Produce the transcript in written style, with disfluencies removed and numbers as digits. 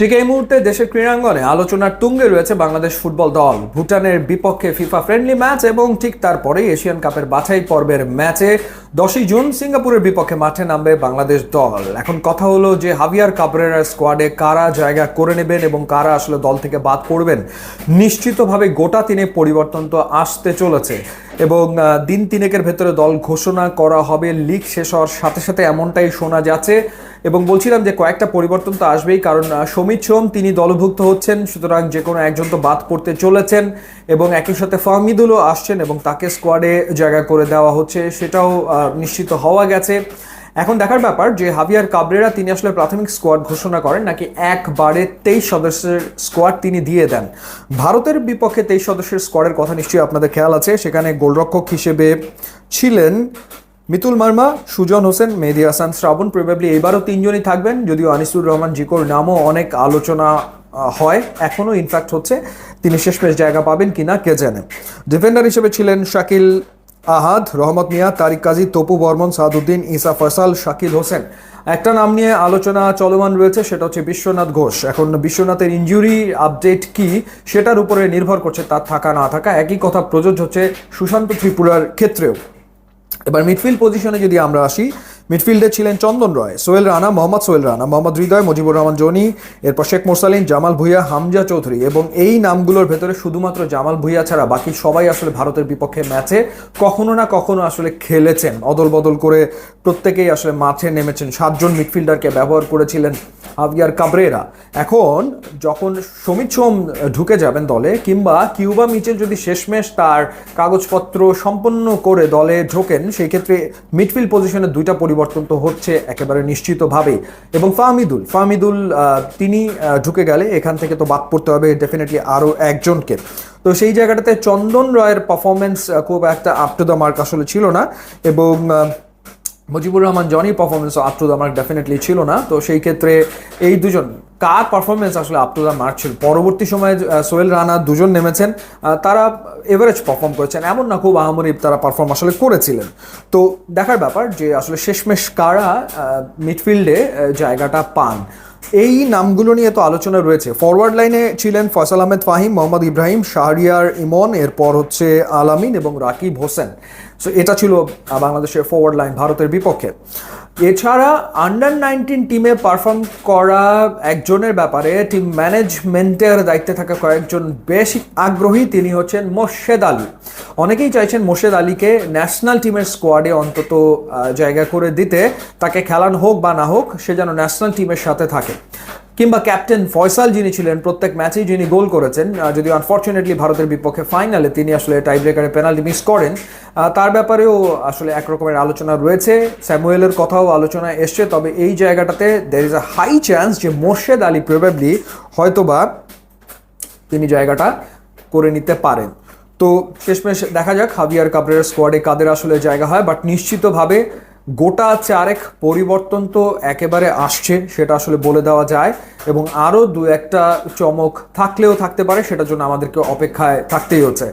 ঠিক এই মুহূর্তে দেশের ক্রীড়াঙ্গনে আলোচনার তুঙ্গে রয়েছে বাংলাদেশ ফুটবল দল। ভুটানের বিপক্ষে ফিফা ফ্রেন্ডলি ম্যাচ এবং ঠিক তারপরেই এশিয়ান কাপের বাছাই পর্বের ম্যাচে 10ই জুন সিঙ্গাপুরের বিপক্ষে মাঠে নামবে বাংলাদেশ দল। এখন কথা হলো যে হাভিয়ার কাবরেরার স্কোয়াডে কারা জায়গা করে নেবেন এবং কারা আসলে দল থেকে বাদ পড়বেন। নিশ্চিতভাবে গোটা তিনে পরিবর্তন তো আসতে চলেছে এবং দিন তিনেকের ভেতরে দল ঘোষণা করা হবে। লিগ শেষ হওয়ার সাথে সাথে এমনটাই শোনা যাচ্ছে এবং বলছিলাম যে কয়েকটা পরিবর্তন তো আসবেই, কারণ সমিত সোম তিনি দলভুক্ত হচ্ছেন, সুতরাং যে কোনো একজন তো বাদ পড়তে চলেছেন এবং একই সাথে ফাহমিদুলও আসছেন এবং তাকে স্কোয়াডে জায়গা করে দেওয়া হচ্ছে, সেটাও নিশ্চিত হওয়া গেছে। এখন দেখার ব্যাপার যে হাভিয়ার কাবরেরা তিনি আসলে প্রাথমিক স্কোয়াড ঘোষণা করেন নাকি একবারে 23 সদস্যের স্কোয়াড তিনি দিয়ে দেন। ভারতের বিপক্ষে 23 সদস্যের স্কোয়াডের কথা নিশ্চয়ই আপনাদের খেয়াল আছে। সেখানে গোলরক্ষক হিসেবে ছিলেন মিতুল মার্মা, সুজন হোসেন, মেহেদী হাসান, শ্রাবণ। প্রবাবলি এবারও তিনজনই থাকবেন, যদিও আনিসুর রহমান জিকোর নামও অনেক আলোচনা হয়, এখনও ইনফ্যাক্ট হচ্ছে, তিনি শেষমেশ জায়গা পাবেন কিনা কে জানে। ডিফেন্ডার হিসেবে ছিলেন শাকিল আহাদ, রহমত মিয়া, তারিক কাজী, তপু বর্মন, সাদউদ্দিন, ইসা ফয়সাল, শাকিল হোসেন। একটা নাম নিয়ে আলোচনা চলমান রয়েছে, সেটা হচ্ছে বিশ্বনাথ ঘোষ। এখন বিশ্বনাথের ইনজুরি আপডেট কি সেটার উপরে নির্ভর করছে তার থাকা না থাকা। একই কথা প্রযোজ্য হচ্ছে সুশান্ত ত্রিপুরার ক্ষেত্রেও। এবার মিডফিল্ড পজিশনে যদি আমরা আসি, মিডফিল্ডে ছিলেন চন্দন রয়, সোহেল রানা, মোহাম্মদ সোহেল রানা, মোহাম্মদ হৃদয়, মুজিবুর রহমান জনি, এরপর শেখ মোরসালিন, জামাল ভুঁইয়া, হামজা চৌধুরী। এবং এই নামগুলোর ভেতরে শুধুমাত্র জামাল ভুঁইয়া ছাড়া বাকি সবাই আসলে ভারতের বিপক্ষে ম্যাচে কখনো না কখনো আসলে খেলেছেন, অদল বদল করে প্রত্যেকেই আসলে মাঠে নেমেছেন। 7 জন মিডফিল্ডারকে ব্যবহার করেছিলেন হাভিয়ার কাবরেরা। এখন যখন সমিত সোম ঢুকে যাবেন দলে, কিংবা কিউবা মিচেল যদি শেষমেশ তার কাগজপত্র সম্পন্ন করে দলে ঢোকেন, সেই ক্ষেত্রে মিডফিল্ড পজিশনে দুইটা পরিবর্তন তো হচ্ছে একেবারে নিশ্চিতভাবেই। এবং ফাহমিদুল তিনি ঢুকে গেলে এখান থেকে তো বাদ পড়তে হবে ডেফিনেটলি আরও একজনকে। তো সেই জায়গাটাতে চন্দন রয়ের পারফরমেন্স খুব একটা আপ টু দ্য মার্ক আসলে ছিল না, এবং Mujibur Rahman Johnny performance up to the mark definitely ছিল না। তো সেই ক্ষেত্রে এই দুজন কার পারফরমেন্স আসলে আপ টু দ্য মার্ক ছিল? পরবর্তী সময়ে সোহেল রানা দুজন নেমেছেন, তারা এভারেজ পারফর্ম করেছেন, এমন না খুব আহামরি তারা পারফর্ম আসলে করেছিলেন। তো দেখার ব্যাপার যে আসলে শেষমেশ কারা মিডফিল্ডে জায়গাটা পান। এই নামগুলো নিয়ে তো আলোচনা রয়েছে। ফরওয়ার্ড লাইনে ছিলেন ফয়সাল আহমেদ ফাহিম, মোহাম্মদ ইব্রাহিম, শাহরিয়ার ইমন, এরপর হচ্ছে আলামিন এবং রাকিব হোসেন। সো এটা ছিল বাংলাদেশের ফরওয়ার্ড লাইন ভারতের বিপক্ষে। এছাড়া আন্ডার 19 টিমে পারফর্ম করা একজনের ব্যাপারে টিম ম্যানেজমেন্টের দায়িত্বে থাকা কয়েকজন বেশ আগ্রহী, তিনি হচ্ছেন মোর্শেদ আলী। অনেকেই চাইছেন মোর্শেদ আলীকে ন্যাশনাল টিমের স্কোয়াডে অন্তত জায়গা করে দিতে, তাকে খেলানো হোক বা না হোক সে যেন ন্যাশনাল টিমের সাথে থাকে। কিংবা ক্যাপ্টেন ফয়সাল যিনি ছিলেন প্রত্যেক ম্যাচেই যিনি গোল করেছেন, যদিও আনফর্চুনেটলি ভারতের বিপক্ষে ফাইনালে তিনি আসলে টাই ব্রেকারে পেনাল্টি মিস করেন, তার ব্যাপারেও আসলে একরকমের আলোচনা রয়েছে। স্যামুয়েলের কথাও আলোচনা এসছে, তবে এই জায়গাটাতে there is a high chance যে মোর্শেদ আলী প্রবাবলি হয়তোবা তিনি জায়গাটা করে নিতে পারেন। তো শেষমেশ দেখা যাক হাভিয়ার কাবরেরার স্কোয়াডে কাদের আসলে জায়গা হয়, বাট নিশ্চিতভাবে গোটা চারেক পরিবর্তন তো একেবারে আসছে, সেটা আসলে বলে দেওয়া যায়। এবং আরও দু একটা চমক থাকলেও থাকতে পারে, সেটার জন্য আমাদেরকে অপেক্ষায় থাকতেই হচ্ছে।